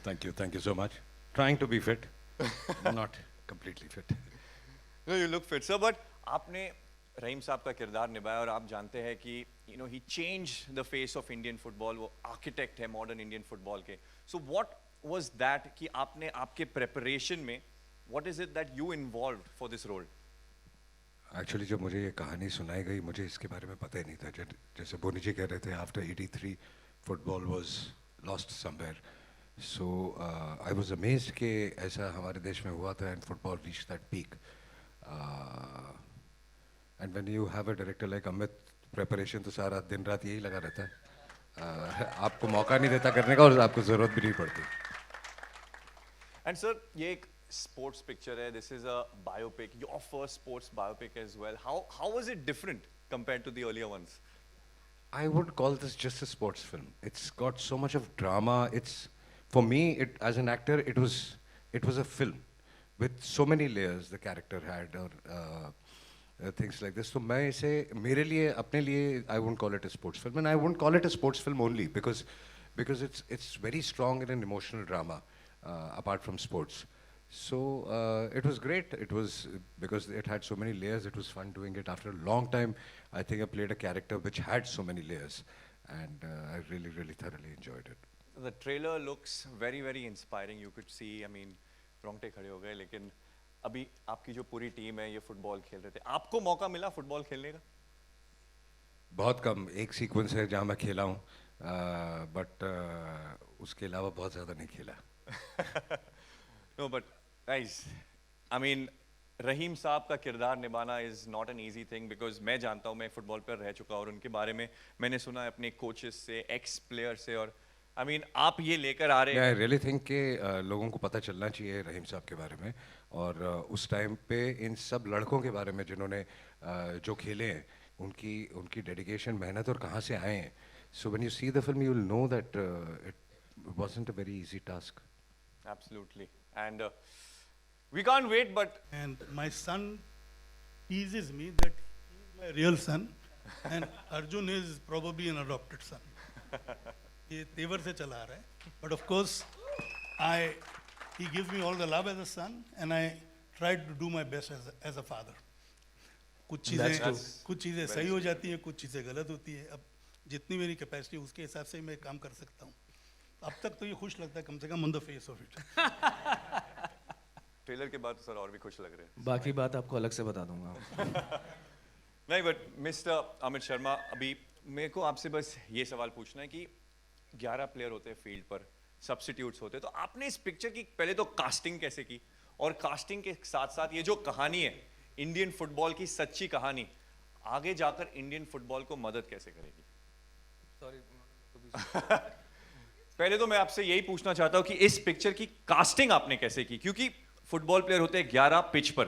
Thank you so much. Trying to be fit, not completely fit. No, you look fit, sir. But आपने रहीम साहब का किरदार निभाया और आप जानते हैं कि he changed the face of Indian football. वो architect है modern Indian football के. So what was that कि आपने आपके preparation में what is it that you involved for this role? Actually, जब मुझे ये कहानी सुनाई गई, मुझे इसके बारे में पता ही नहीं था. जैसे बोनी जी कह रहे थे, after '83, football was lost somewhere. So I was amazed कि ऐसा हमारे देश में हुआ था and football reached that peak. And when you have a director like Amit, preparation तो सारा दिन रात यही लगा रहता है. आपको मौका नहीं देता करने का और आपको ज़रूरत भी नहीं पड़ती. And sir, ये एक sports picture है. This is a biopic. Your first sports biopic as well. How was it different compared to the earlier ones? I wouldn't call this just a sports film. It's got so much of drama. For me, as an actor, it was a film with so many layers the character had or things like this. So मेरे लिए अपने लिए I wouldn't call it a sports film, and I wouldn't call it a sports film only because it's very strong in an emotional drama apart from sports. So it was great. It was because it had so many layers. It was fun doing it. After a long time, I think I played a character which had so many layers, and I really thoroughly enjoyed it. The trailer looks very very inspiring. You could see, I mean, रोंगटे खड़े हो गए. लेकिन अभी आपकी जो पूरी team है ये फुटबॉल खेल रहे थे. आपको मौका मिला फुटबॉल खेलने का? बहुत कम. एक सीक्वेंस है जहाँ मैं खेला हूँ, बट उसके अलावा बहुत ज़्यादा नहीं खेला. No, but guys, I mean, रहीम साहब का किरदार निभाना is not an easy thing because मैं जानता हूँ, मैं फुटबॉल पर रह चुका और उनके बारे में मैंने सुना है अपने कोचेस से, एक्स प्लेयर से. और I mean, आप ये लेकर आ रहे हैं. I really think कि लोगों को पता चलना चाहिए रहीम साहब के बारे में और उस टाइम पे इन सब लड़कों के बारे में जिन्होंने जो खेले हैं, उनकी डेडिकेशन, मेहनत और कहाँ से आए हैं. So when you see the film, you will know that it wasn't a very easy task. Absolutely. And we can't wait, but And my son teases me that he is my real son, and Arjun is probably an adopted son. ये तेवर से चला आ रहा है. But of course, he gives me all the love as a son, and I try to do my best as a father. कुछ चीज़ें सही हो जाती हैं, कुछ चीज़ें गलत होती हैं. अब जितनी मेरी कैपेसिटी उसके हिसाब से मैं काम कर सकता हूँ. अब तक तो ये खुश लगता है, कम से come on the face of it. Trailer के बाद सर और भी खुश लग रहे हैं. बाकी बात आपको अलग से बता दूंगा. नहीं, बट मिस्टर अमित शर्मा, अभी मेरे को आपसे बस ये सवाल पूछना है कि 11 प्लेयर होते हैं फील्ड पर, सब्स्टिट्यूट्स होते हैं, तो आपने इस पिक्चर की पहले तो कास्टिंग कैसे की और कास्टिंग के साथ साथ ये जो कहानी है इंडियन फुटबॉल की सच्ची कहानी आगे जाकर इंडियन फुटबॉल को मदद कैसे करेगी? पहले तो मैं आपसे यही पूछना चाहता हूं कि इस पिक्चर की कास्टिंग आपने कैसे की, क्योंकि फुटबॉल प्लेयर होते हैं 11 पिच पर,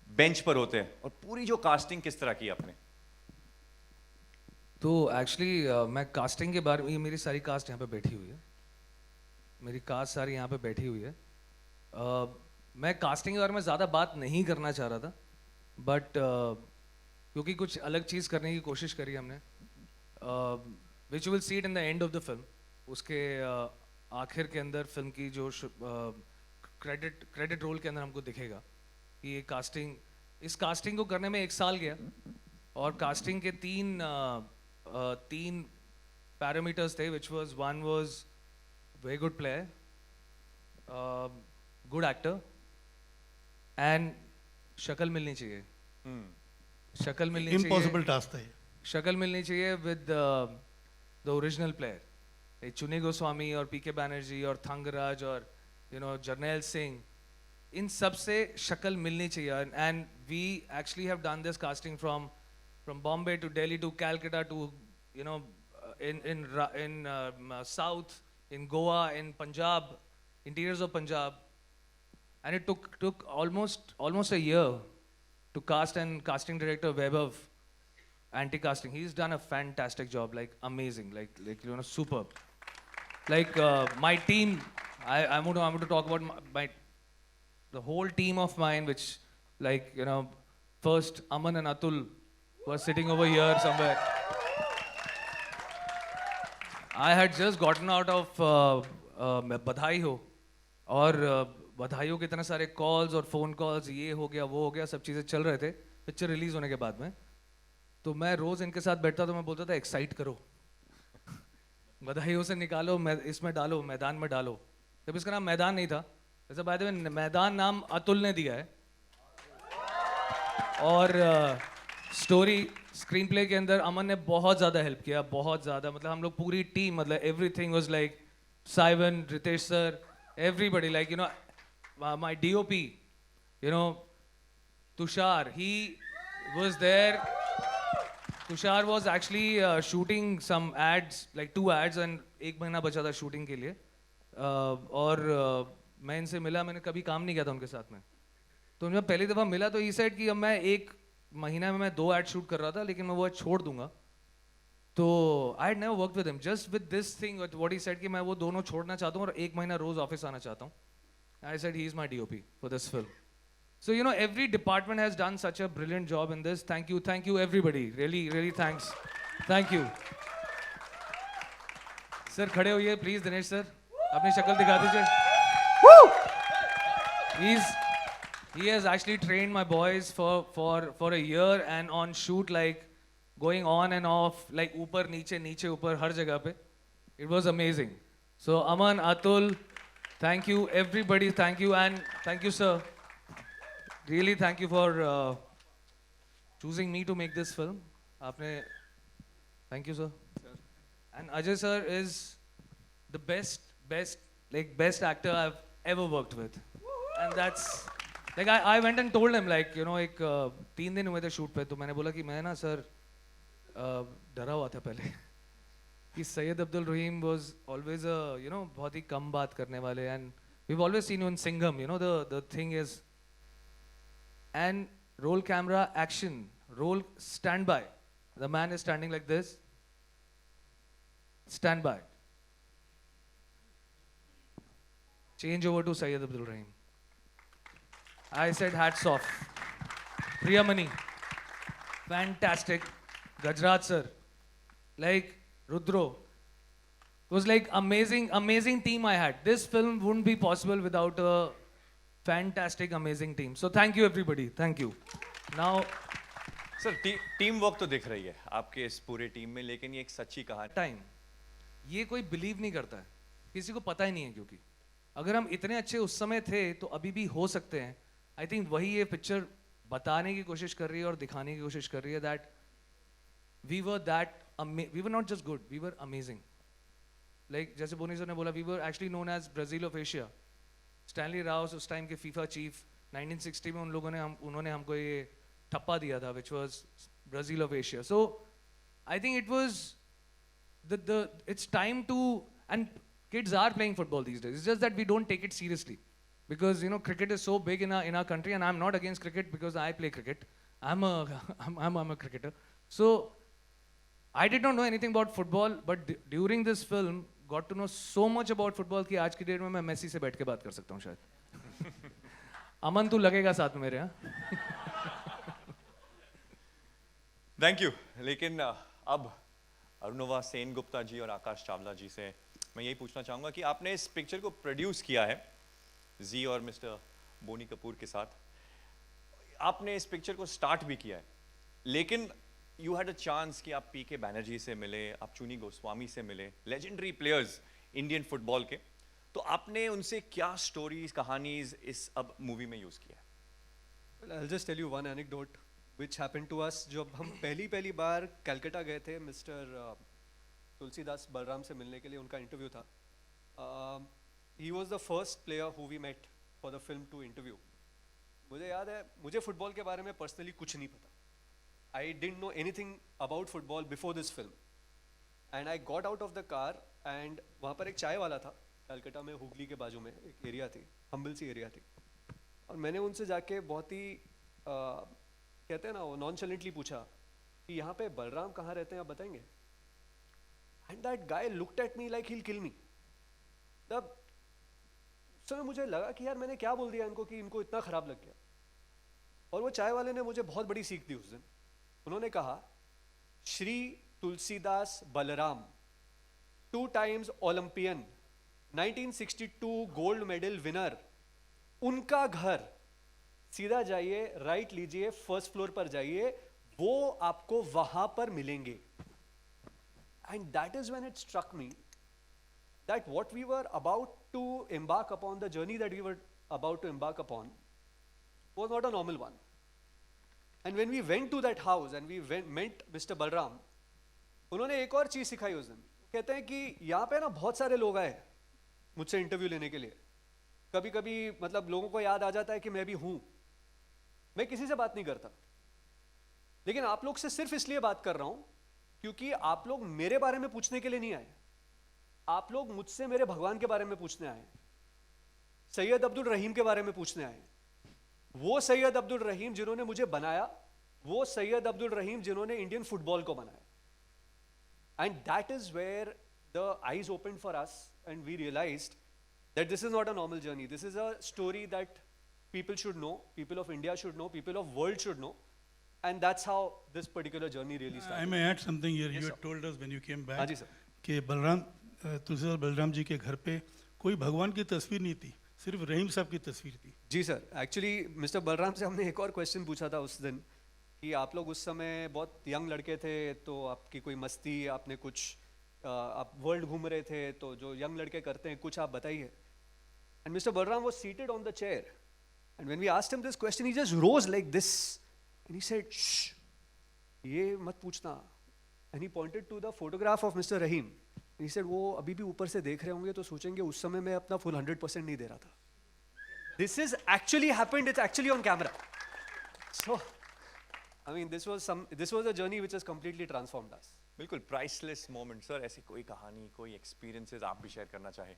बेंच पर होते हैं, और पूरी जो कास्टिंग किस तरह की आपने? तो एक्चुअली मैं कास्टिंग के बारे में, ये मेरी सारी कास्ट यहाँ पे बैठी हुई है, मेरी कास्ट सारी यहाँ पे बैठी हुई है. मैं कास्टिंग के बारे में ज़्यादा बात नहीं करना चाह रहा था, बट क्योंकि कुछ अलग चीज़ करने की कोशिश करी हमने, which will see it in the end of the film. उसके आखिर के अंदर फिल्म की जो क्रेडिट रोल के अंदर हमको दिखेगा कि ये इस कास्टिंग को करने में 1 साल गया और कास्टिंग के तीन पैरामीटर्स थे, which was one was very good player, good actor, and शक्ल मिलनी चाहिए. शक्ल मिलनी चाहिए. इम्पॉसिबल टास्क था ये. शक्ल मिलनी चाहिए विद द ओरिजिनल प्लेयर. चुनी गोस्वामी और पीके बैनर्जी और थंगराज और जर्नैल सिंह, इन सब से शक्ल मिलनी चाहिए. And we actually have done this casting from Bombay to Delhi to Calcutta to in South, in Goa, in Punjab, interiors of Punjab, and it took almost a year to cast, and casting director Vaibhav, anti-casting, he's done a fantastic job, like amazing, like superb. Like my team, I'm going to talk about the whole team of mine, which first Aman and Atul were sitting over here somewhere. I had just gotten out of बधाई हो और बधाई हो के इतने सारे calls और phone calls, ये हो गया वो हो गया, सब चीज़ें चल रहे थे पिक्चर रिलीज होने के बाद में। तो मैं रोज इनके साथ बैठता तो मैं बोलता था एक्साइट करो, बधाइयों से निकालो, इसमें डालो, मैदान में डालो। जब इसका नाम मैदान नहीं था, वैसे बाय द वे मैदान नाम अतुल ने दिया है। और स्टोरी स्क्रीन प्ले के अंदर अमन ने बहुत ज़्यादा हेल्प किया, बहुत ज़्यादा। मतलब हम लोग पूरी टीम, मतलब एवरीथिंग वाज लाइक साइवन, Ritesh sir, everybody, like you know my DOP, you know Tushar, he was there. Tushar was actually shooting some ads, like 2 ads, and 1 महीना बचा था शूटिंग के लिए। और मैं इनसे मिला, मैंने कभी काम नहीं किया था उनके साथ में। तो जब पहली दफ़ा मिला तो ये सेड कि अब मैं 1 महीना में मैं 2 एड शूट कर रहा था, लेकिन मैं वो आज छोड़ दूंगा। तो I had never worked with him, just with this thing what he said कि मैं वो दोनों छोड़ना चाहता हूँ और 1 महीना रोज ऑफिस आना चाहता हूँ। I said he is my DOP for this film. So you know, every department has done such a brilliant job in this. Thank you everybody. Really, really thanks. Thank you. Sir, खड़े होइए please, Dinesh sir. अपनी शक्ल दिखा दीजिए. He has actually trained my boys for a year, and on shoot, like going on and off, like ऊपर नीचे ऊपर हर जगह पे. It was amazing. So Aman, Atul, thank you everybody. Thank you, and thank you sir. Really thank you for choosing me to make this film. आपने, thank you sir. And Ajay sir is the best actor I've ever worked with. And that's like I went and told him, like you know, एक 3 दिन हुए थे shoot पे, तो मैंने बोला कि मैं ना सर डरा हुआ था पहले कि सैयद अब्दुल रहीम was always a, you know, बहुत ही कम बात करने वाले, and we've always seen you in Singham, you know, the thing is, and roll camera action, roll stand by, the man is standing like this, stand by, change over to Sayyid Abdul Rahim. I said hats off. Priyamani, fantastic. Gajraj sir, like Rudro, it was like amazing team I had. This film wouldn't be possible without a fantastic, amazing team. So thank you everybody. Thank you. Now, sir team work तो दिख रही है आपके इस पूरे team में, लेकिन ये एक सच्ची कहानी। टाइम, ये कोई बिलीव नहीं करता है, किसी को पता ही नहीं है, क्योंकि अगर हम इतने अच्छे उस समय थे तो अभी भी हो सकते हैं। आई थिंक वही ये पिक्चर बताने की कोशिश कर रही है और दिखाने की कोशिश कर रही है that we were not just good, we were amazing. Like जैसे बोनी सर ने बोला, we were actually known as Brazil of Asia. Stanley Rous उस टाइम के फीफा चीफ, 1960 में उन्होंने हमको ये ठप्पा दिया था, which was Brazil of Asia. So I think it was it's time to, and kids are playing football these days. It's just that we don't take it seriously because you know cricket is so big in our country, and I'm not against cricket because I play cricket. I'm a cricketer. So I did not know anything about football, but during this film got to know so much about football कि आज की date में मैं Messi से बैठ के बात कर सकता हूँ शायद। अमन तू लगेगा साथ में मेरे, हाँ? Thank you. लेकिन अब अरुणवा सेन गुप्ता जी और आकाश चावला जी से मैं यही पूछना चाहूँगा कि आपने इस पिक्चर को प्रोड्यूस किया है जी और मिस्टर बोनी कपूर के साथ, आपने इस पिक्चर को स्टार्ट भी किया है, लेकिन यू हैड अ चांस कि आप पीके बैनर्जी से मिले, आप चुनी गोस्वामी से मिले, लेजेंडरी प्लेयर्स इंडियन फुटबॉल के, तो आपने उनसे क्या स्टोरीज, कहानीज इस अब मूवी में यूज़ किया है? Well, I'll just tell you one anecdote which happened to us. जब हम पहली बार कलकत्ता गए थे मिस्टर तुलसीदास बलराम से मिलने के लिए, उनका इंटरव्यू था। He was the first player who we met for the film to interview. मुझे याद है, मुझे फुटबॉल के बारे में पर्सनली कुछ नहीं पता। I didn't know anything about football before this film. And I got out of the car and वहाँ पर एक चाय वाला था, कलकत्ता में हुगली के बाजू में एक एरिया थी, हम्बल सी एरिया थी, और मैंने उनसे जाके बहुत ही कहते हैं ना, वो नॉनचलेंटली पूछा कि यहाँ पे बलराम कहाँ रहते हैं, आप बताएंगे? And that guy looked at me like he will kill me. तब उस समय मुझे लगा कि यार मैंने क्या बोल दिया इनको कि इनको इतना खराब लग गया। और वो चाय वाले ने मुझे बहुत बड़ी सीख दी उस दिन। उन्होंने कहा, Shri Tulsidas Balram 2 times Olympian, 1962 gold medal winner, उनका घर, सीधा जाइए, राइट लीजिए, फर्स्ट फ्लोर पर जाइए, वो आपको वहां पर मिलेंगे. And that is when it struck me that what we were about to embark upon, the journey that we were about to embark upon, was not a normal one. And when we went to that house and we met Mr. Balram, उन्होंने एक और चीज सिखाई उस दिन. कहते हैं कि यहाँ पे ना बहुत सारे लोग आए मुझसे इंटरव्यू लेने के लिए. कभी कभी मतलब लोगों को याद आ जाता है कि मैं भी हूं. मैं किसी से बात नहीं करता, लेकिन आप लोग से सिर्फ इसलिए बात कर रहा हूं क्योंकि आप लोग मेरे बारे में पूछने के लिए नहीं आए. आप लोग मुझसे मेरे भगवान के बारे में पूछने आए, सैयद अब्दुल रहीम के बारे में पूछने आए. वो सैयद अब्दुल रहीम जिन्होंने मुझे बनाया, वो सैयद अब्दुल रहीम जिन्होंने इंडियन फुटबॉल को बनाया. And that is where the eyes open for us and we realised that this is not a normal journey. This is a story that people should know, people of India should know, people of world should know, and that's how this particular journey really I started. may add something here. Yes, You sir. had told us when you came back हाँ जी, sir. कि बलराम तुलसीदास बलराम जी के घर पे कोई भगवान की तस्वीर नहीं थी, सिर्फ रहीम साहब की तस्वीर थी. जी सर, एक्चुअली मिस्टर बलराम से हमने एक और क्वेश्चन पूछा था उस दिन कि आप लोग उस समय बहुत यंग लड़के थे, तो आपकी कोई मस्ती, आपने कुछ आप वर्ल्ड घूम रहे थे, तो जो यंग लड़के करते हैं कुछ आप बताइए. And mister Balram was seated on the chair, and when we asked him this question he just rose like this and he said, ये मत पूछना. And he pointed to the photograph of mister Rahim. He said वो अभी भी ऊपर से देख रहे होंगे तो सोचेंगे उस समय मैं अपना फुल 100% नहीं दे रहा था. This is actually happened. It's actually on camera. So, I mean, this was a journey which has completely transformed us. बिल्कुल प्राइसलेस मोमेंट. सर ऐसी कोई कहानी, कोई एक्सपीरियंसेस आप भी शेयर करना चाहें?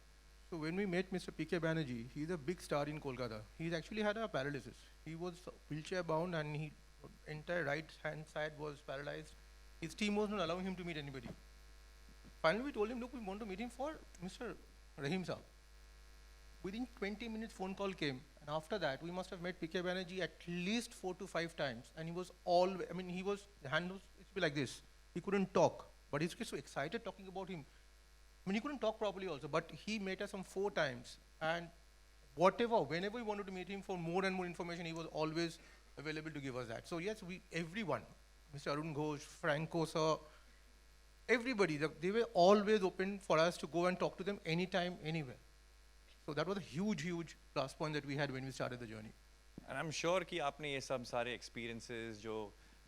So when we met Mr. P.K. Banerjee, he's a big star in Kolkata. He's actually had a paralysis. He was wheelchair bound and his entire right hand side was paralyzed. His team was not allowing him to meet anybody. Finally, we told him, look, we want to meet him for Mr. Rahim Saab. Within 20 minutes, phone call came, and after that, we must have met P.K. Banerjee at least 4 to 5 times, and he was the hand was, it would be like this. He couldn't talk, but he's just so excited talking about him. I mean, he couldn't talk properly also, but he met us some 4 times, and whenever we wanted to meet him for more and more information, he was always available to give us that. So yes, everyone, Mr. Arun Ghosh, Franco sir, everybody, they were always open for us to go and talk to them anytime, anywhere. So that was a huge, huge plus point that we had when we started the journey. And I am sure कि आपने ये सब सारे experiences जो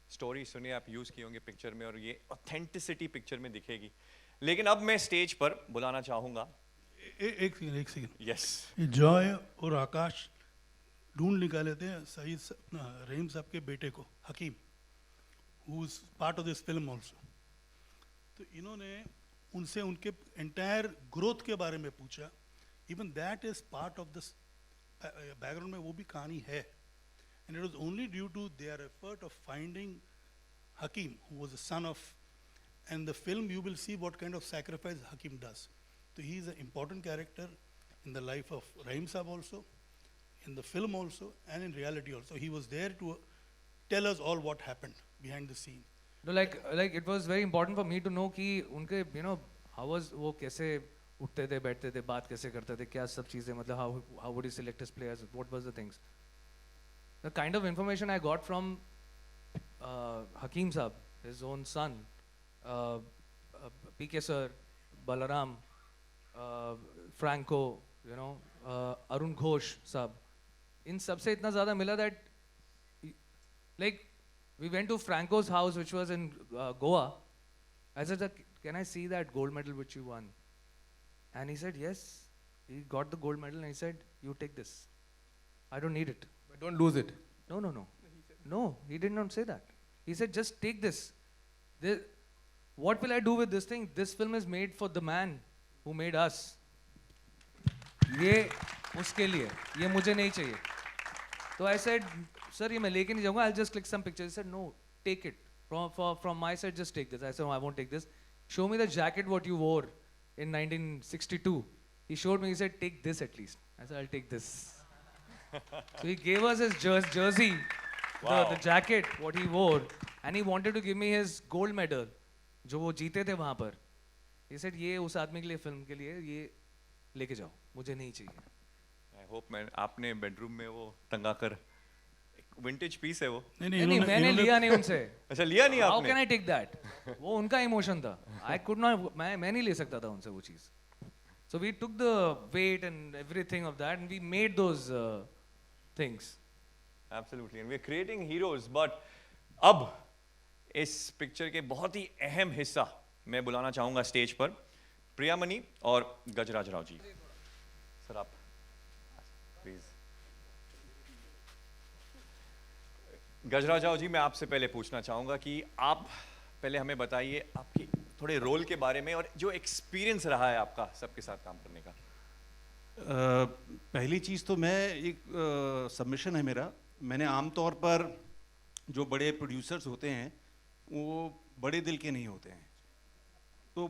story सुनी आप use किए होंगे पिक्चर में, और ये ऑथेंटिसिटी पिक्चर में दिखेगी. लेकिन अब मैं स्टेज पर बुलाना चाहूँगा. एक सेकंड. यस. जॉय और आकाश ढूंढ निकाले थे सईद रहीम साहब के बेटे को, Hakim, who is part of this film also. तो इन्होंने उनसे उनके एंटायर ग्रोथ के बारे में पूछा. Even that is part of this background में वो भी कहानी है. And it was only due to their effort of finding Hakim, who was the son of, and the film you will see what kind of sacrifice Hakim does. So he is an important character in the life of Rahim Saab also, in the film also, and in reality also. He was there to tell us all what happened behind the scene. No, like it was very important for me to know कि उनके how was वो कैसे उठते थे, बैठते थे, बात कैसे करते थे, क्या सब चीज़ें, मतलब how would he select his players, what was the things. The kind of information I got from Hakim Saab, his own son, P.K. sir, Balaram, Franco, Arun Ghosh Saab, इन सब से इतना ज़्यादा मिला that like we went to Franco's house which was in Goa. I said, can I see that gold medal which you won? And he said, yes. He got the gold medal and he said, you take this. I don't need it. But don't lose it. No. No, he did not say that. He said, just take this. What will I do with this thing? This film is made for the man who made us. ये उसके लिए, ये मुझे नहीं चाहिए. So I said, sir, ये मैं लेके नहीं जाऊँगा. I'll just click some pictures. He said, no, take it. From my side, just take this. I said, no, I won't take this. Show me the jacket what you wore in 1962. He showed me. He said, take this at least. I said, I'll take this. So he gave us his jersey, Wow. the jacket what he wore, and he wanted to give me his gold medal, जो वो जीते थे वहाँ पर. He said ये उस आदमी के लिए फिल्म के लिए ये लेके जाओ, मुझे नहीं चाहिए. आई होप मैं आपने बेडरूम में वो टंगा कर विंटेज पीस है वो. नहीं नहीं नहीं, मैंने लिया नहीं उनसे. अच्छा लिया नहीं How आपने? can I take that? वो उनका इमोशन था. I could not, मैं नहीं ले सकता था उनसे वो चीज. So we took the weight and everything of that and we made those things. Absolutely, and we are creating heroes. But अब इस पिक्चर के बहुत ही अहम हिस्सा मैं बुलाना चाहूंगा स्टेज पर प्रियामणि और गजराज राव जी. सर आप प्लीज. गजराज राव जी, मैं आपसे पहले पूछना चाहूंगा कि आप पहले हमें बताइए आपकी थोड़े रोल के बारे में और जो एक्सपीरियंस रहा है आपका सबके साथ काम करने का. पहली चीज़ तो मैं एक सबमिशन है मेरा. मैंने आमतौर पर जो बड़े प्रोड्यूसर्स होते हैं वो बड़े दिल के नहीं होते हैं. तो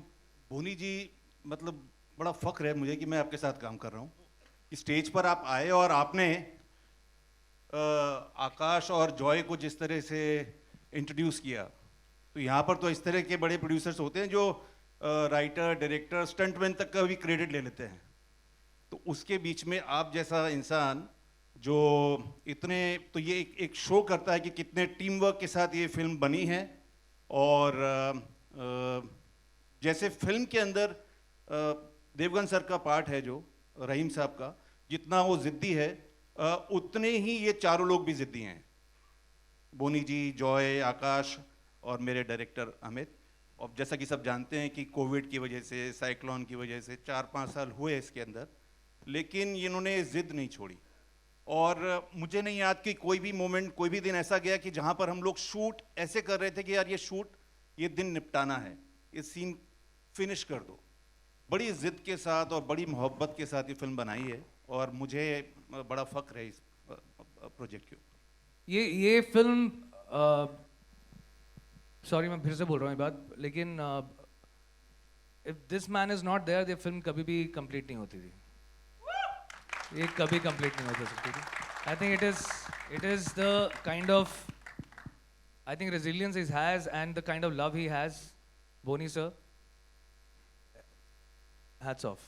बोनी जी, मतलब बड़ा फ़ख्र है मुझे कि मैं आपके साथ काम कर रहा हूँ. कि स्टेज पर आप आए और आपने आकाश और जॉय को जिस तरह से इंट्रोड्यूस किया, तो यहाँ पर तो इस तरह के बड़े प्रोड्यूसर्स होते हैं जो राइटर, डायरेक्टर, स्टंटमैन तक का भी क्रेडिट ले लेते हैं. तो उसके बीच में आप जैसा इंसान जो इतने, तो ये एक शो करता है कि कितने टीम वर्क के साथ ये फिल्म बनी है. और जैसे फिल्म के अंदर देवगन सर का पार्ट है, जो रहीम साहब का, जितना वो ज़िद्दी है उतने ही ये चारों लोग भी ज़िद्दी हैं. बोनी जी, जॉय, आकाश और मेरे डायरेक्टर अमित. और जैसा कि सब जानते हैं कि कोविड की वजह से, साइक्लोन की वजह से 4-5 साल हुए इसके अंदर, लेकिन इन्होंने ज़िद नहीं छोड़ी. और मुझे नहीं याद कि कोई भी मोमेंट, कोई भी दिन ऐसा गया कि जहाँ पर हम लोग शूट ऐसे कर रहे थे कि यार ये दिन निपटाना है, ये सीन फिनिश कर दो. बड़ी ज़िद के साथ और बड़ी मोहब्बत के साथ ये फिल्म बनाई है और मुझे बड़ा फ़ख्र है इस प्रोजेक्ट के ऊपर. ये फिल्म, सॉरी मैं फिर से बोल रहा हूँ ये बात, लेकिन if this man is not there, ये फिल्म कभी भी कंप्लीट नहीं होती थी. ये कभी कंप्लीट नहीं हो सकती थी. I think it is the kind of, I think resilience he has and the kind of love he has. Boney sir, hats off.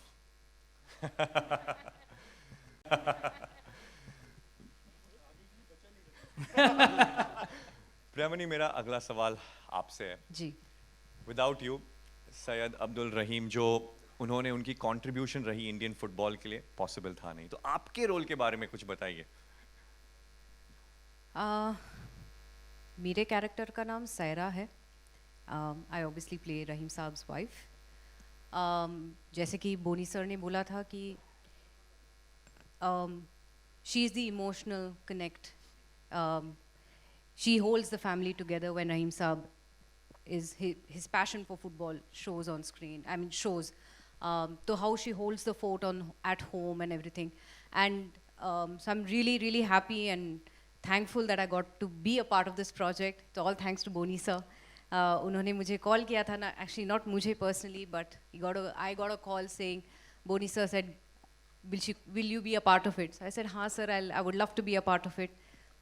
Priyamani, मेरा अगला सवाल आपसे है. जी. विदाउट यू सैयद अब्दुल रहीम, जो उन्होंने, उनकी कंट्रीब्यूशन रही इंडियन फुटबॉल के लिए, पॉसिबल था नहीं. तो आपके रोल के बारे में कुछ बताइए. मेरे कैरेक्टर का नाम सैरा है. आई ऑब्वियसली प्ले रहीम साहब्स वाइफ. जैसे कि बोनी सर ने बोला था कि she is the emotional connect. She holds the family together when Rahim साहब is his passion for football shows on screen. I mean shows. So how she holds the fort at home and everything. And so I'm really happy and thankful that I got to be a part of this project. So all thanks to Boni sir. उन्होंने मुझे call किया था ना, actually not मुझे personally, but I got a call saying, Boni sir said, will you be a part of it? So I said, हाँ sir, I would love to be a part of it.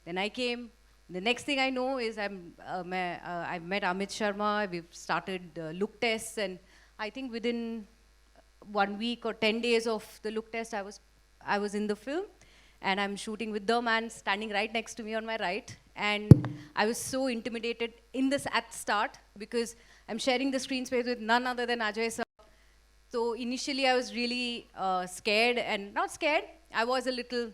Then I came. The next thing I know is I've met Amit Sharma. We've started look tests, and I think within 1 week or 10 days of the look test, I was in the film, and I'm shooting with the man standing right next to me on my right. And I was so intimidated at the start because I'm sharing the screen space with none other than Ajay sir. So initially I was really scared, and not scared. I was a little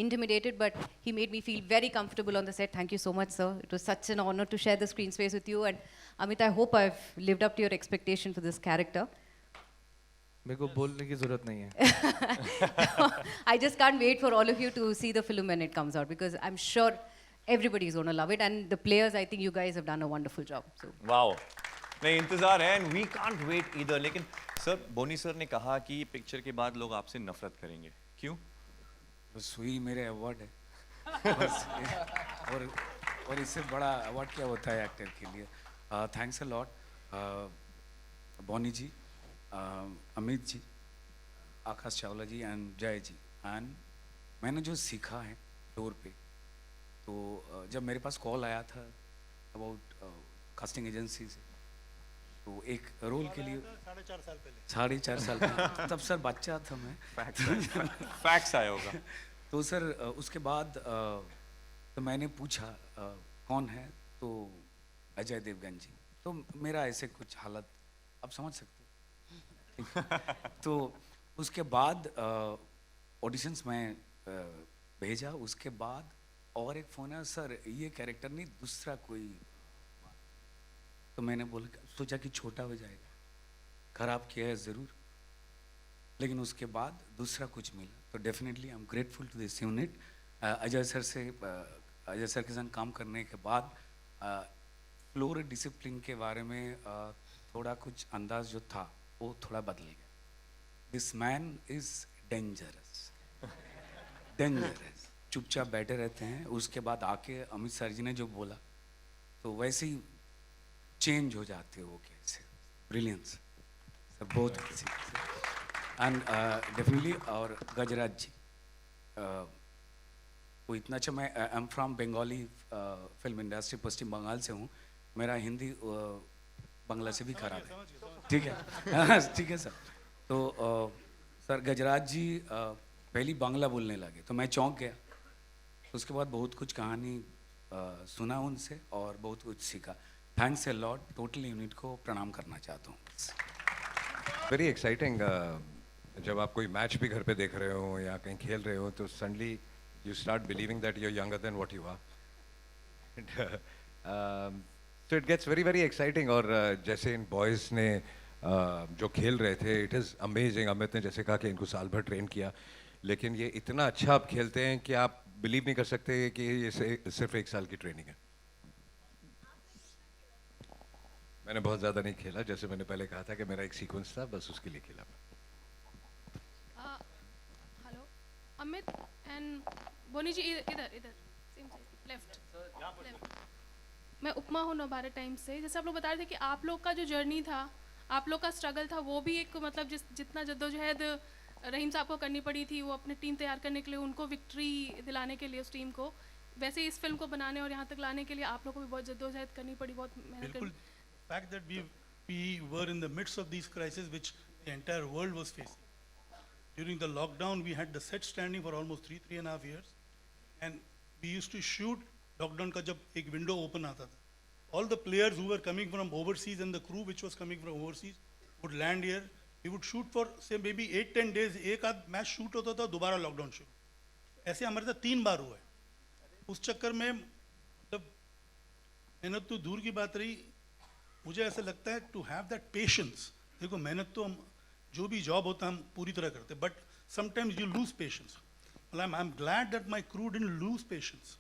intimidated, but he made me feel very comfortable on the set. Thank you so much, sir. It was such an honor to share the screen space with you. And Amit, I hope I've lived up to your expectation for this character. मेरे को बोलने की जरूरत नहीं है. I just can't wait for all of you to see the film when it comes out, because I'm sure everybody is going to love it. And the players, I think you guys have done a wonderful job. So. Wow, नहीं इंतजार है, and we can't wait either. लेकिन sir, बोनी sir ने कहा कि picture के बाद लोग आपसे नफरत करेंगे. क्यों? बस वही मेरे अवार्ड है. बस और इससे बड़ा अवार्ड क्या होता है एक्टर के लिए. Thanks a lot Boney ji, Amit ji, Akash Chawla ji and Jay ji. And मैंने जो सीखा है टूर पे, तो जब मेरे पास कॉल आया था अबाउट कास्टिंग एजेंसी से, तो एक रोल के लिए 4.5 साल पहले 4.5 साल पहले, तब सर बच्चा था मैं। फैक्ट्स आया होगा। तो सर उसके बाद तो मैंने पूछा कौन है, तो अजय देवगन जी। तो मेरा ऐसे कुछ हालत आप समझ सकते हो। तो उसके बाद ऑडिशंस में भेजा, उसके बाद और एक फ़ोन है, सर ये कैरेक्टर नहीं दूसरा कोई। तो मैंने सोचा कि छोटा हो जाएगा, खराब किया है ज़रूर, लेकिन उसके बाद दूसरा कुछ मिला। तो definitely I am grateful to this unit. Ajay sir के साथ काम करने के बाद फ्लोर डिसिप्लिन के बारे में थोड़ा कुछ अंदाज जो था वो थोड़ा बदल गया। This man is dangerous, dangerous. चुपचाप बैठे रहते हैं, उसके बाद आके अमित सर जी ने जो बोला तो वैसे ही चेंज हो जाते हो कैसे। ब्रिलियंस सर, बहुत किसी एंड डेफिनेटली। और गजराज जी वो इतना अच्छा। मैं I am from Bengali film industry, Paschim Bangal से हूँ। मेरा हिंदी बांग्ला से भी खराब है, ठीक है। ठीक है सर। तो सर गजराज जी पहली बांग्ला बोलने लगे तो मैं चौंक गया। उसके बाद बहुत कुछ कहानी सुना उनसे और बहुत कुछ सीखा। Thanks a lot. Total unit को प्रणाम करना चाहता हूँ। Very exciting. जब आप कोई मैच भी घर पे देख रहे हो या कहीं खेल रहे हो तो suddenly you start believing that you are younger than what you are. So it gets very very exciting. और जैसे इन बॉयज़ ने जो खेल रहे थे, इट इज़ अमेजिंग। अमित ने जैसे कहा कि इनको साल भर ट्रेन किया, लेकिन ये इतना अच्छा आप खेलते हैं कि आप बिलीव नहीं कर सकते कि ये सिर्फ 1 साल की ट्रेनिंग है। मैंने बहुत ज़्यादा नहीं खेला, जैसे मैंने पहले कहा था कि मेरा एक सीक्वेंस था, बस उसके लिए खेला। हेलो अमित एंड बोनी जी, इधर इधर सेम साइड लेफ्ट। मैं उपमा हूँ नवभारत टाइम्स से। जैसे आप लोग बता रहे थे कि आप लोग का जो जर्नी था, आप लोग का स्ट्रगल था, वो भी एक मतलब जितना जद्दोजहद रहीम साहब को करनी पड़ी थी वो अपने टीम तैयार करने के लिए, उनको विक्ट्री दिलाने के लिए उस टीम को, वैसे इस फिल्म को बनाने और यहाँ तक लाने के लिए आप लोग को भी बहुत जद्दोजहद करनी पड़ी, बहुत मेहनत करनी। fact that we were in the midst of these crises which the entire world was facing. During the lockdown, we had the set standing for almost 3.5 years, and we used to shoot. Lockdown का जब एक window open आता था, all the players who were coming from overseas and the crew which was coming from overseas would land here. We would shoot for say maybe 8-10 days. एक आध match shoot होता था, दोबारा लॉकडाउन शुरू। ऐसे हमारे साथ 3 बार हुआ है। उस चक्कर में मतलब मेहनत तो दूर की बात रही, मुझे ऐसा लगता है टू हैव दैट पेशेंस। देखो मेहनत तो हम जो भी जॉब होता है हम पूरी तरह करते हैं, but sometimes you lose patience. मतलब I am glad that my crew didn't lose patience.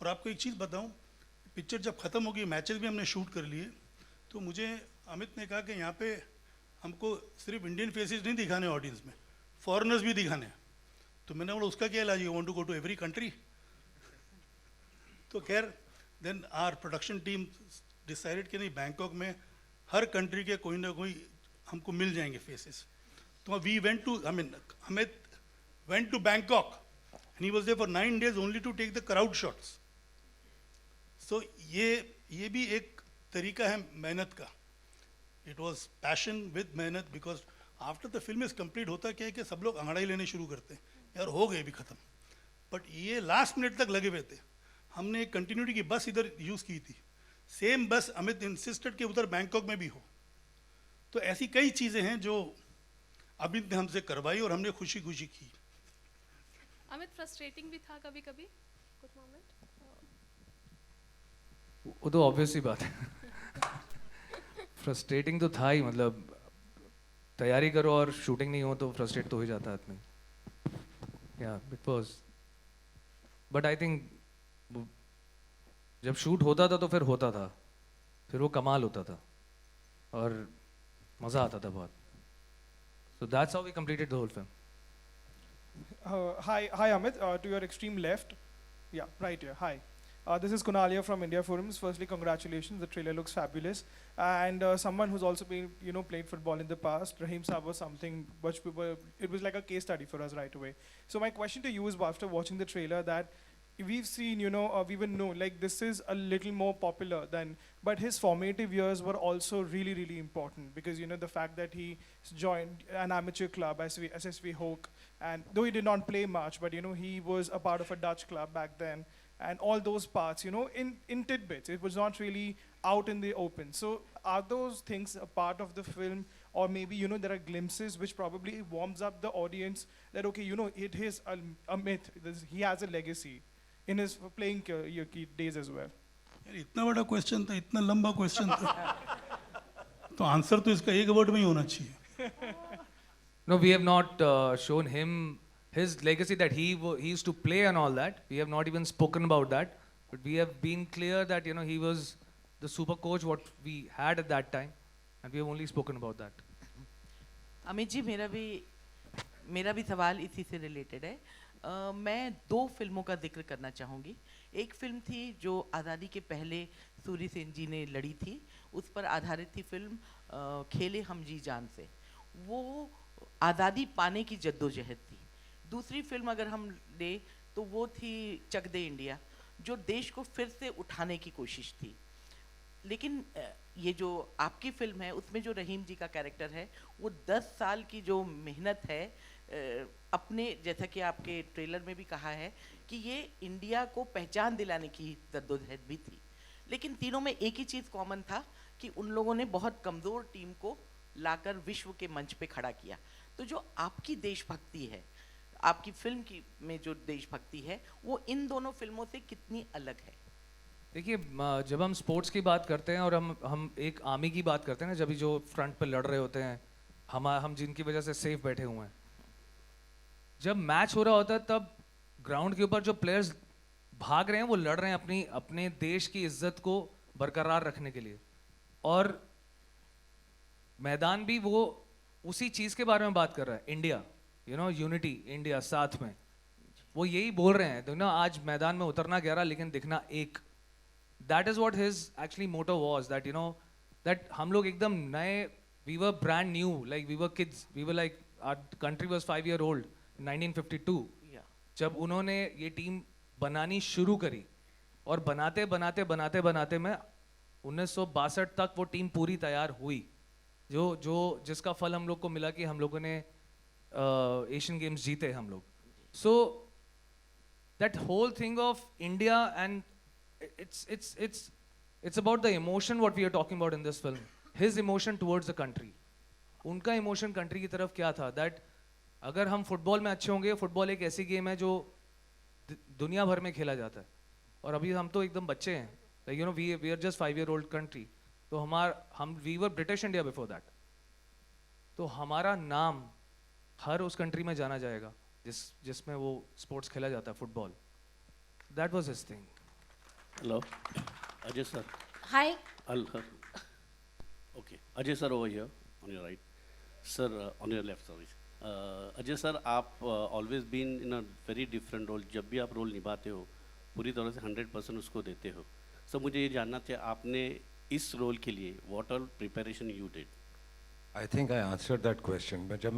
और आपको एक चीज़ बताऊं, पिक्चर जब ख़त्म हो गई, मैचेस भी हमने शूट कर लिए, तो मुझे अमित ने कहा कि यहाँ पे हमको सिर्फ इंडियन फेसेस नहीं दिखाने ऑडियंस में, फॉरेनर्स भी दिखाने हैं। तो मैंने बोला उसका क्या इलाज, you want to go to every country. तो खैर then our production team decided कि नहीं, बैंकॉक में हर कंट्री के कोई ना कोई हमको मिल जाएंगे फेसेस। तो we went to, I mean Amit went to Bangkok and he was there for 9 days only to take the crowd shots. So ये भी एक तरीका है मेहनत का। इट वॉज पैशन विद मेहनत, because after the film is complete होता क्या है कि सब लोग अंगड़ाई लेने शुरू करते हैं, यार हो गए भी ख़त्म, बट ये लास्ट मिनट तक लगे हुए थे। हमने एक कंटिन्यूटी की बस इधर यूज़ की थी, सेम बस अमित इंसिस्टेड के उधर बैंकॉक में भी हो। तो ऐसी कई चीज़ें हैं जो अमित ने हमसे करवाई और हमने खुशी खुशी की। अमित फ्रस्ट्रेटिंग भी था कभी कभी कुछ मोमेंट? वो तो ऑब्वियस ही बात है। फ्रस्ट्रेटिंग तो था ही, मतलब तैयारी करो और शूटिंग नहीं हो तो फ्रस्ट्रेट तो हो ही जाता है आदमी। या it was, but I think जब शूट होता था तो फिर होता था, फिर वो कमाल होता था और मज़ा आता था बहुत। So that's how we completed the whole film. Hi Amit, to your extreme left. Yeah, right here. Hi. This is Kunalia from India Forums. Firstly, congratulations. The trailer looks fabulous. And someone who's also been, played football in the past, Raheem Saab was something which it was like a case study for us right away. So my question to you is, after watching the trailer, that we've seen, we even know, like this is a little more popular than, but his formative years were also really, really important because, the fact that he joined an amateur club, SSV Hoek, and though he did not play much, but, he was a part of a Dutch club back then, and all those parts, in tidbits. It was not really out in the open. So are those things a part of the film, or maybe, there are glimpses which probably warms up the audience that, okay, it is a myth, he has a legacy in his playing days as well. यार इतना बड़ा question था, इतना लंबा question था, तो answer तो इसका एक वर्ड में ही होना चाहिए. No, we have not shown him his legacy that he used to play and all that. We have not even spoken about that. But we have been clear that, he was the super coach what we had at that time. And we have only spoken about that. Amit ji, मेरा भी सवाल इसी से related है. मैं 2 फिल्मों का जिक्र करना चाहूँगी. एक फिल्म थी जो आज़ादी के पहले सूरी सेन जी ने लड़ी थी, उस पर आधारित थी फिल्म खेले हम जी जान से. वो आज़ादी पाने की जद्दोजहद थी. दूसरी फिल्म अगर हम ले तो वो थी चक दे इंडिया, जो देश को फिर से उठाने की कोशिश थी. लेकिन ये जो आपकी फिल्म है उसमें जो रहीम जी का कैरेक्टर है वो 10 साल की जो मेहनत है, अपने जैसा कि आपके ट्रेलर में भी कहा है कि ये इंडिया को पहचान दिलाने की जद्दोजहद भी थी. लेकिन तीनों में एक ही चीज़ कॉमन था कि उन लोगों ने बहुत कमज़ोर टीम को लाकर विश्व के मंच पे खड़ा किया. तो जो आपकी देशभक्ति है, आपकी फिल्म की में जो देशभक्ति है, वो इन दोनों फिल्मों से कितनी अलग है? देखिए, जब हम स्पोर्ट्स की बात करते हैं और हम एक आर्मी की बात करते हैं ना, जब भी जो फ्रंट पे लड़ रहे होते हैं, हम जिनकी वजह से सेफ बैठे हुए हैं, जब मैच हो रहा होता है तब ग्राउंड के ऊपर जो प्लेयर्स भाग रहे हैं वो लड़ रहे हैं अपने देश की इज्जत को बरकरार रखने के लिए. और मैदान भी वो उसी चीज़ के बारे में बात कर रहा है. इंडिया, यूनिटी, इंडिया साथ में, वो यही बोल रहे हैं. आज मैदान में उतरना 11 लेकिन दिखना एक. That is what his actually motto was, that that हम लोग एकदम नए, we were brand new, like we were kids, we were like, our country was 5 year old in 1952. जब उन्होंने ये टीम बनानी शुरू करी और बनाते में 1962 तक वो टीम पूरी तैयार हुई, जिसका फल हम लोग को मिला कि हम लोगों ने एशियन गेम्स जीते हम लोग. So that whole thing of India, and it's about the emotion what we are talking about in this film. His emotion towards the country. उनका emotion country की तरफ क्या था? That अगर हम फुटबॉल में अच्छे होंगे, फुटबॉल एक ऐसी गेम है जो दुनिया भर में खेला जाता है, और अभी हम तो एकदम बच्चे हैं. Like we are just 5 year old country. तो we were British India before that. तो हमारा नाम हर उस कंट्री में जाना जाएगा जिसमें वो स्पोर्ट्स खेला जाता है, football. That was his thing. Hello, Ajay sir. Hi. Okay, Ajay sir over here on your right, sir on your left, sorry. Ajay sir, आप always been in a very different role. जब भी आप role निभाते हो पूरी तरह से 100% उसको देते हो. सर मुझे ये जानना था आपने इस रोल के लिए what all preparation you did? I think I answered that question. जब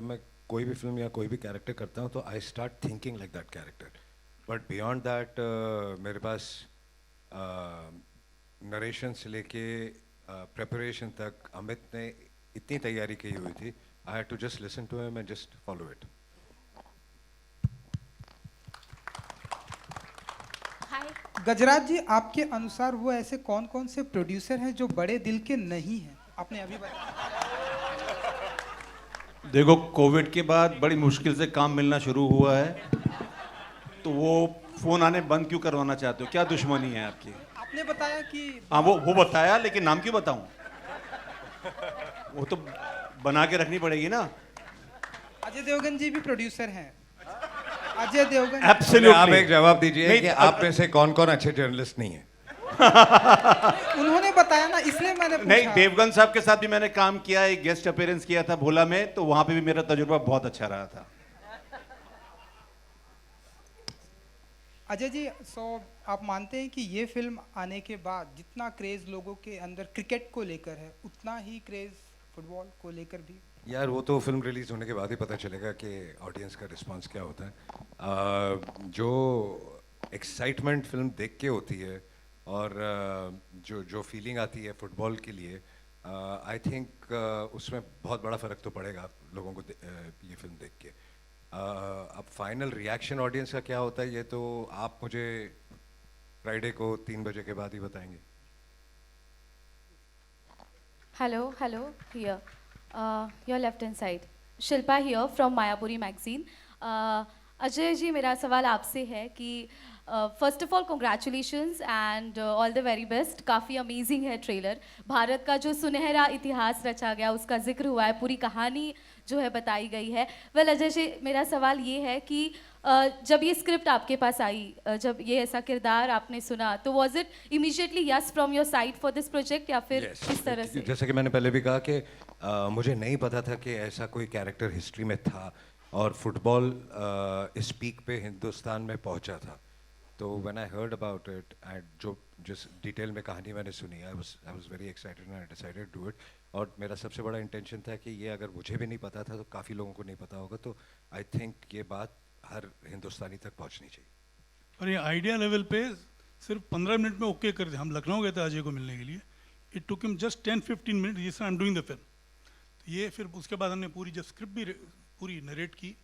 मैं कोई भी फिल्म या कोई भी कैरेक्टर करता हूँ तो I start thinking like that character. But beyond that, मेरे पास नरेशन से लेके प्रिपरेशन तक अमित ने इतनी तैयारी की हुई थी. I had to just listen to him and just follow it. Hi. गजराज जी, आपके अनुसार वो ऐसे कौन कौन से प्रोड्यूसर हैं जो बड़े दिल के नहीं हैं? आपने अभी बताया. देखो, कोविड के बाद बड़ी मुश्किल से काम मिलना शुरू हुआ है, तो वो फोन आने बंद क्यों करवाना चाहते हो? क्या दुश्मनी है आपकी? आपने बताया कि हाँ, वो बताया, लेकिन नाम क्यों बताऊं? वो तो बना के रखनी पड़ेगी ना. अजय देवगन जी भी प्रोड्यूसर हैं. अजय देवगन. Absolutely. आप एक जवाब दीजिए कि आप में से कौन-कौन अच्छे जर्नलिस्ट नहीं हैं? उन्होंने बताया ना, इसलिए मैंने पूछा. नहीं, देवगन साहब के साथ भी मैंने काम किया, एक गेस्ट अपीयरेंस किया था भोला में, तो वहां पे भी मेरा तजुर्बा बहुत अच्छा रहा था. अजय जी, आप मानते हैं कि ये फिल्म आने के बाद जितना क्रेज लोगों के अंदर क्रिकेट को लेकर है, उतना ही क्रेज फुटबॉल को लेकर भी? यार वो तो फिल्म रिलीज होने के बाद ही पता चलेगा कि ऑडियंस का रिस्पांस क्या होता है. जो एक्साइटमेंट फिल्म देख के होती है और जो फीलिंग आती है फुटबॉल के लिए, आई थिंक उसमें बहुत बड़ा फ़र्क तो पड़ेगा लोगों को ये फिल्म देख के। अब फाइनल रिएक्शन ऑडियंस का क्या होता है ये तो आप मुझे फ्राइडे को 3 बजे के बाद ही बताएंगे। Hello, here. Your left hand side. Shilpa here from Mayapuri magazine. Ajay ji, मेरा सवाल आपसे है कि first of all congratulations and all the very best. काफ़ी अमेजिंग है ट्रेलर। भारत का जो सुनहरा इतिहास रचा गया उसका जिक्र हुआ है, पूरी कहानी जो है बताई गई है। वेल अजय जी, मेरा सवाल ये है कि जब ये स्क्रिप्ट आपके पास आई, जब ये ऐसा किरदार आपने सुना, तो was it immediately yes from your side for this project या फिर किस तरह से? जैसे कि मैंने पहले भी कहा कि मुझे नहीं पता था कि ऐसा कोई कैरेक्टर हिस्ट्री में था और फुटबॉल इस पीक पे हिंदुस्तान में पहुंचा था। तो when I heard about it and जो जिस डिटेल में कहानी मैंने सुनी, I was very excited and I decided to do it. और मेरा सबसे बड़ा इंटेंशन था कि ये अगर मुझे भी नहीं पता था तो काफ़ी लोगों को नहीं पता होगा, तो आई थिंक ये बात हर हिंदुस्तानी तक पहुंचनी चाहिए। और ये आइडिया लेवल पे सिर्फ 15 मिनट में ओके कर दिया। हम लखनऊ गए थे अजय को मिलने के लिए, it took him just 10-15 minute, जिस I am doing the film. तो ये फिर उसके बाद हमने पूरी जब स्क्रिप्ट भी पूरी नरेट की,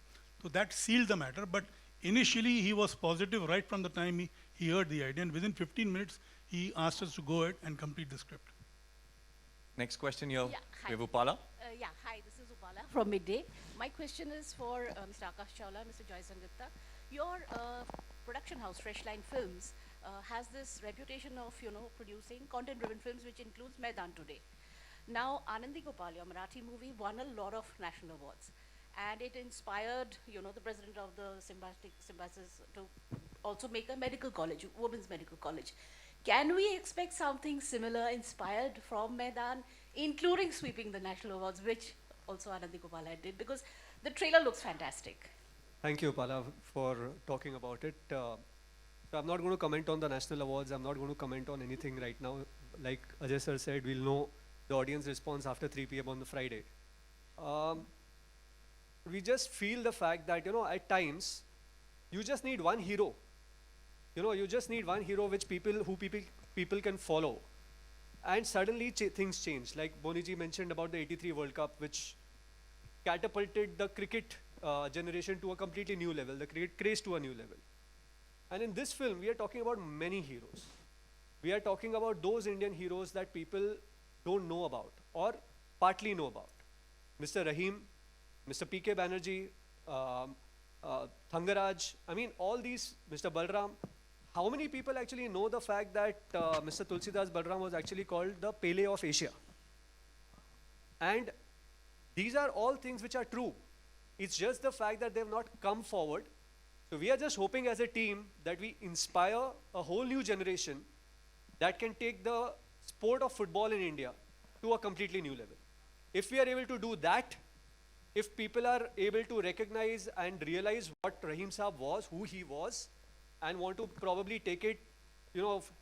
तो that sealed the matter. But initially he was positive right from the time he heard the idea, and within 15 minutes he asked us to go ahead and complete the script. Next question here, Hi. with Upala. Hi, this is Upala from Midday. My question is for Mr. Akash Chawla, Mr. Joy Sangupta. Your production house, Freshline Films, has this reputation of, producing content-driven films, which includes Maidan today. Now, Anandi Gopal, your Marathi movie, won a lot of national awards. And it inspired, the president of the Symbiosis to also make a medical college, women's medical college. Can we expect something similar inspired from Maidan, including sweeping the national awards, which also Anandi Gopala did? Because the trailer looks fantastic. Thank you, Pala, for talking about it. So I'm not going to comment on the national awards. I'm not going to comment on anything right now. Like Ajay sir said, we'll know the audience response after 3 p.m. on the Friday. We just feel the fact that, at times, you just need one hero. You just need one hero which people can follow. And suddenly things change. Like Boniji mentioned about the 83 World Cup, which catapulted the cricket generation to a completely new level, the cricket craze to a new level. And in this film, we are talking about many heroes. We are talking about those Indian heroes that people don't know about or partly know about. Mr. Rahim, Mr. P.K. Banerjee, Thangaraj, all these, Mr. Balram. How many people actually know the fact that Mr. Tulsidas Balram was actually called the Pele of Asia? And these are all things which are true. It's just the fact that they have not come forward. So we are just hoping as a team that we inspire a whole new generation that can take the sport of football in India to a completely new level. If we are able to do that, if people are able to recognize and realize what Rahim Saab was, who he was, and want to probably take it,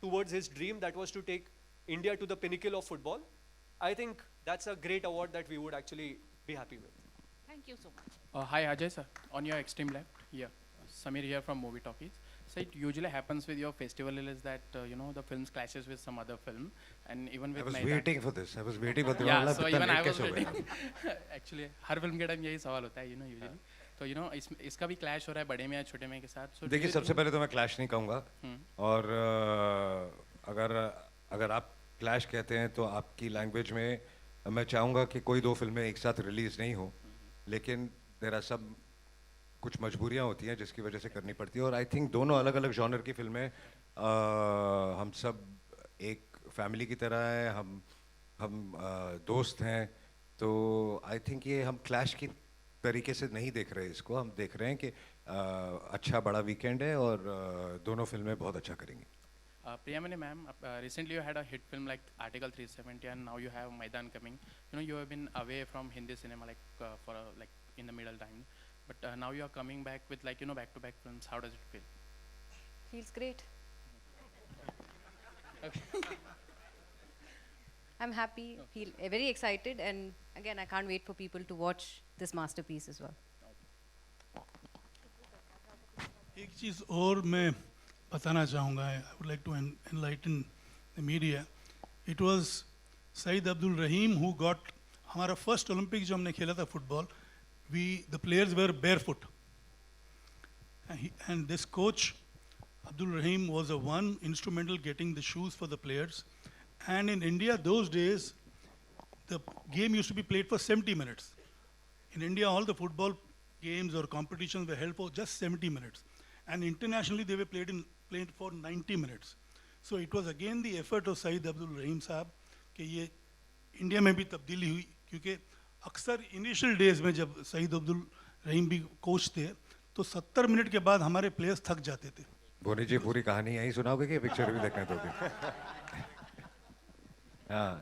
towards his dream that was to take India to the pinnacle of football, I think that's a great award that we would actually be happy with. Thank you so much. Hi Ajay sir, on your extreme left, here. Samir here from Movie Talkies. So it usually happens with your festival is that, the films clashes with some other film, and even with I was Maidan. waiting for this. I was waiting for the Yeah, so even I was waiting. Actually, her film के time यही सवाल होता है, usually. तो इसका भी clash हो रहा है बड़े में या छोटे में के साथ. So देखिए, सबसे पहले तो मैं clash नहीं कहूँगा. और अगर आप clash कहते हैं तो आपकी language में मैं चाहूँगा कि कोई दो फिल्में एक साथ release नहीं हो, लेकिन there are some कुछ मजबूरियाँ होती हैं जिसकी वजह से करनी पड़ती है. और आई थिंक दोनों अलग अलग जॉनर की फिल्में, हम सब एक फैमिली की तरह हैं, हम दोस्त हैं. तो आई थिंक ये हम क्लैश की तरीके से नहीं देख रहे इसको. हम देख रहे हैं कि अच्छा बड़ा वीकेंड है और दोनों फिल्में बहुत अच्छा करेंगी. Priyamani ma'am, recently you had a hit film like Article 370, and now you have Maidan coming. You have been away from Hindi cinema for in the middle time. But now you are coming back with back-to-back films. How does it feel? Feels great. Okay. I'm happy, feel very excited, and again, I can't wait for people to watch this masterpiece as well. एक चीज़ और मैं बताना चाहूँगा, I would like to enlighten the media. It was Saeed Abdul Rahim who got हमारा first Olympic जो हमने खेला था football. The players were barefoot. And this coach, Abdul Rahim, was a one instrumental getting the shoes for the players. And in India, those days, the game used to be played for 70 minutes. In India, all the football games or competitions were held for just 70 minutes. And internationally, they were played for 90 minutes. So it was again the effort of Saeed Abdul Rahim Saab कि ये India में भी तब्दीली हुई, क्योंकि अक्सर initial days में जब सईद अब्दुल रहीम भी कोच थे तो 70 मिनट के बाद हमारे प्लेयर्स थक जाते थे. बोनी जी पूरी कहानी यहीं सुनाओगे कि पिक्चर भी देखना दोगे? हाँ,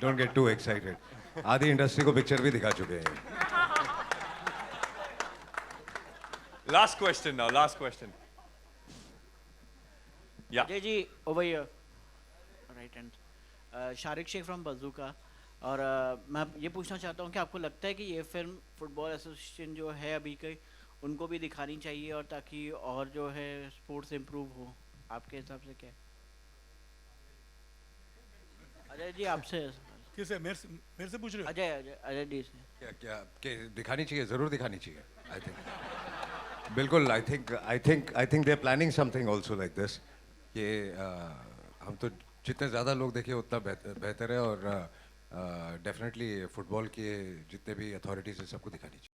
डोंट गेट टू एक्साइटेड. आधी इंडस्ट्री को पिक्चर भी दिखा चुके हैं. Last question now, last question. Yeah. Ajay ji, over here. Right hand. Shariq Sheikh from Bazooka. और मैं ये पूछना चाहता हूँ कि आपको लगता है कि ये फिल्म फुटबॉल एसोसिएशन जो है अभी के उनको भी दिखानी चाहिए और ताकि और जो है स्पोर्ट्स इम्प्रूव हो, आपके हिसाब से क्या है? अजय जी आपसे. किससे? मेरे से पूछ रहे हो? अजय जी से. क्या दिखानी चाहिए? जरूर दिखानी चाहिए. आई थिंक बिल्कुल. I think they are planning something also like this. कि हम तो जितने ज़्यादा लोग देखें उतना बेहतर है. और डेफिनेटली फुटबॉल के जितने भी अथॉरिटीज़ हैं सबको दिखानी चाहिए.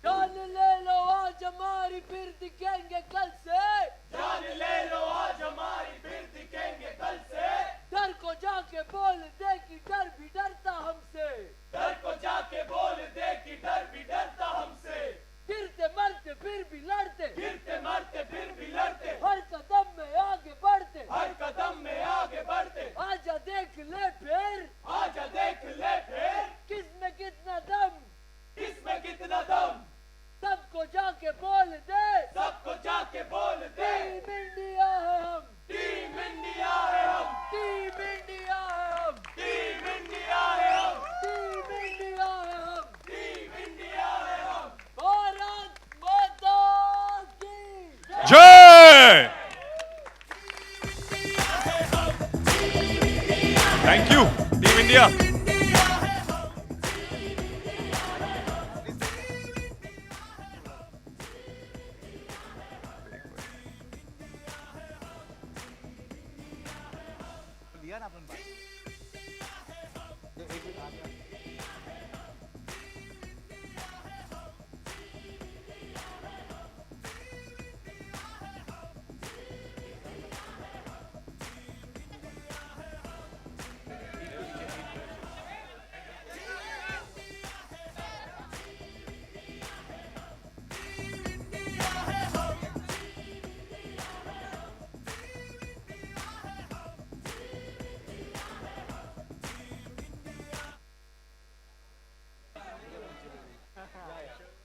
जान ले लो आज हमारी फिर दिखेंगे कल से. जान ले लो आज हमारी फिर दिखेंगे कल से. डर को जाके बोल दे कि डर भी डरता हमसे. डर को जाके बोल दे कि डर भी डरता हमसे. गिरते मरते फिर भी लड़ते. गिरते मरते फिर भी लड़ते. हर कदम में आगे बढ़ते. हर कदम में आगे बढ़ते. आजा देख ले फिर. आजा देख ले फिर. किसमें कितना दम. किसमें कितना दम. सबको जाके बोल दे. सबको जाके बोल दे. टीम इंडिया है हम. टीम इंडिया है हम. टीम इंडिया है हम. टीम इंडिया है हम. टीम इंडिया है हम. टीम इंडिया है हम. भारत माता की जय. Thank you team India.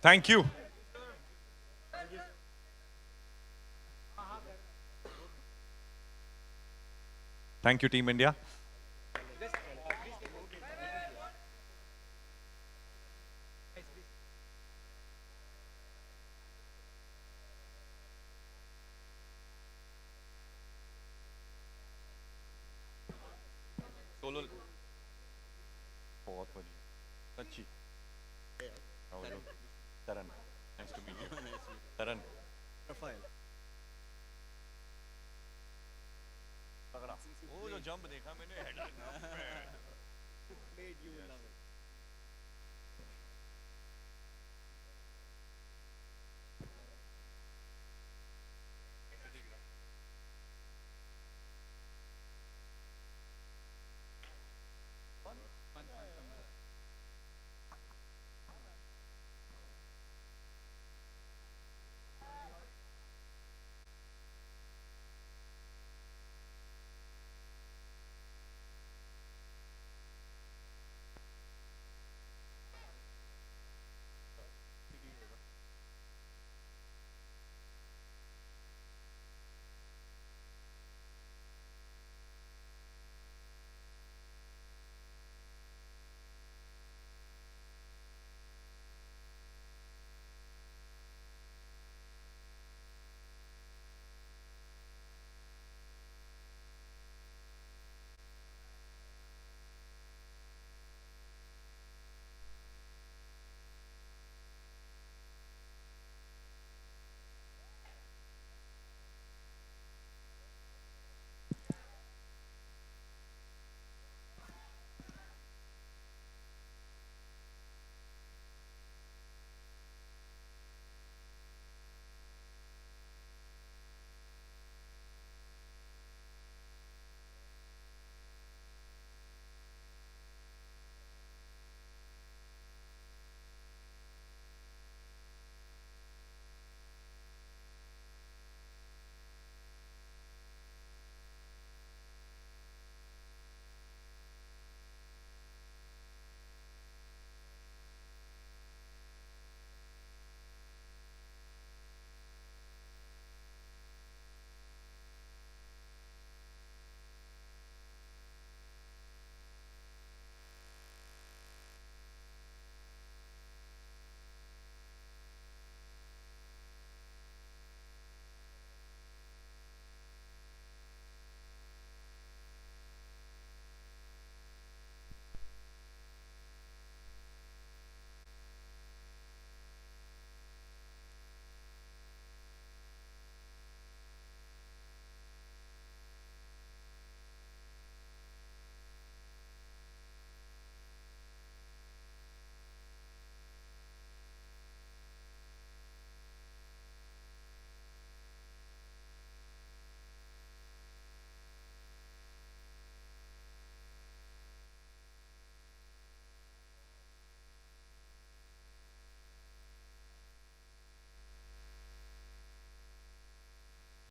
Thank you. Thank you, Team India. Solo. बहुत बढ़िया. सच्ची. How are you? Taran. Nice to meet you. Taran. Rafael. तगड़ा. वो जो जंप देखा मैंने head. Made you love it.